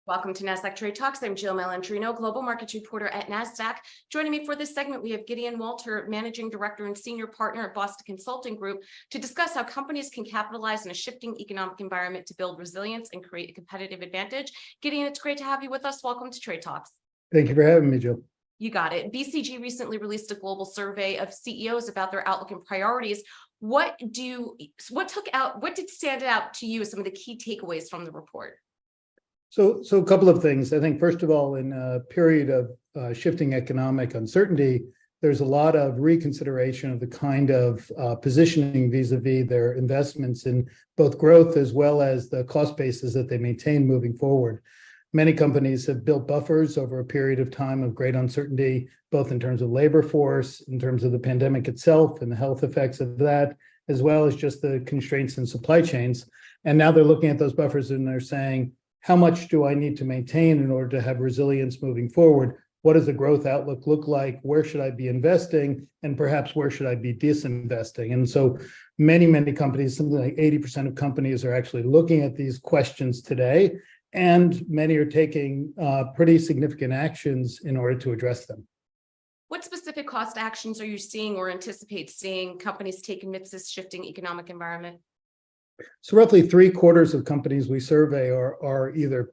Welcome to Nasdaq Trade Talks. I'm Jill Malandrino, Global Markets Reporter at Nasdaq. Joining me for this segment, we have Gideon Walter, Managing Director and Senior Partner at Boston Consulting Group, to discuss how companies can capitalize on a shifting economic environment to build resilience and create a competitive advantage. Gideon, it's great to have you with us. Welcome to Trade Talks. Thank you for having me, Jill. You got it. BCG recently released a global survey of CEOs about their outlook and priorities. What did stand out to you as some of the key takeaways from the report? So a couple of things. I think, first of all, in a period of shifting economic uncertainty, there's a lot of reconsideration of the kind of positioning vis-a-vis their investments in both growth as well as the cost bases that they maintain moving forward. Many companies have built buffers over a period of time of great uncertainty, both in terms of labor force, in terms of the pandemic itself and the health effects of that, as well as just the constraints in supply chains. And now they're looking at those buffers and they're saying, how much do I need to maintain in order to have resilience moving forward? What does the growth outlook look like? Where should I be investing? And perhaps where should I be disinvesting? And so many companies, something like 80% of companies, are actually looking at these questions today. And many are taking pretty significant actions in order to address them. What specific cost actions are you seeing or anticipate seeing companies take amidst this shifting economic environment? So roughly 3/4 of companies we survey are either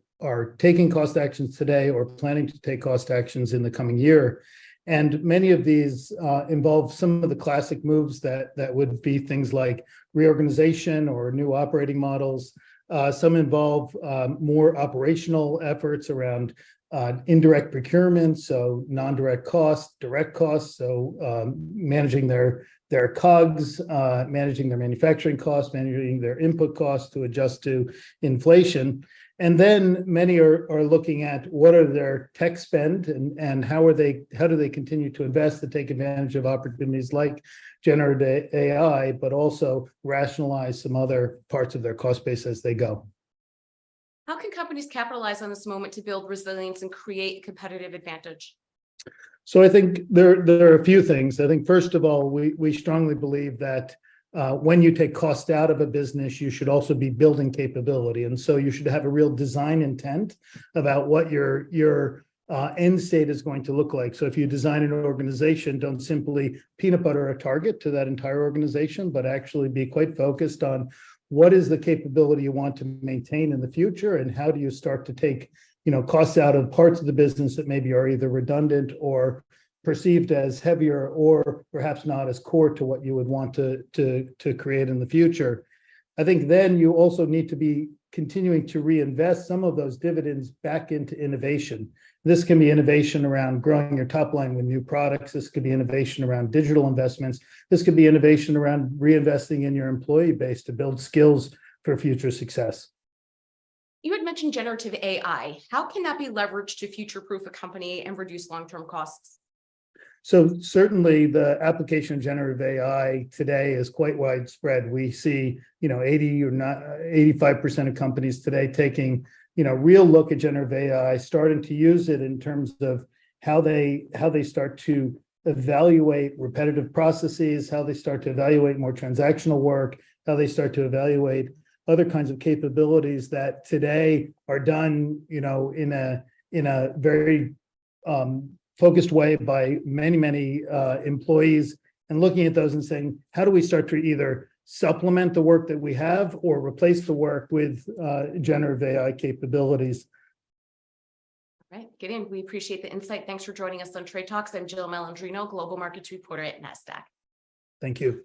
taking cost actions today or planning to take cost actions in the coming year. And many of these involve some of the classic moves that would be things like reorganization or new operating models. Some involve more operational efforts around indirect procurement, so non-direct costs, direct costs, so managing their COGS, managing their manufacturing costs, managing their input costs to adjust to inflation. And then many are looking at what are their tech spend and how do they continue to invest to take advantage of opportunities like generative AI, but also rationalize some other parts of their cost base as they go. How can companies capitalize on this moment to build resilience and create competitive advantage? So I think there are a few things. I think, first of all, we strongly believe that when you take cost out of a business, you should also be building capability. And so you should have a real design intent about what your end state is going to look like. So if you design an organization, don't simply peanut butter a target to that entire organization, but actually be quite focused on what is the capability you want to maintain in the future, and how do you start to take costs out of parts of the business that maybe are either redundant or perceived as heavier or perhaps not as core to what you would want to create in the future. I think then you also need to be continuing to reinvest some of those dividends back into innovation. This can be innovation around growing your top line with new products. This could be innovation around digital investments. This could be innovation around reinvesting in your employee base to build skills for future success. You had mentioned generative AI. How can that be leveraged to future-proof a company and reduce long-term costs? So certainly the application of generative AI today is quite widespread. We see, 80 or not 85% of companies today taking, real look at generative AI, starting to use it in terms of how they start to evaluate repetitive processes, how they start to evaluate more transactional work, how they start to evaluate other kinds of capabilities that today are done, in a very focused way by many employees, and looking at those and saying, how do we start to either supplement the work that we have or replace the work with generative AI capabilities? All right, Gideon, we appreciate the insight. Thanks for joining us on Trade Talks. I'm Jill Malandrino, Global Markets Reporter at Nasdaq. Thank you.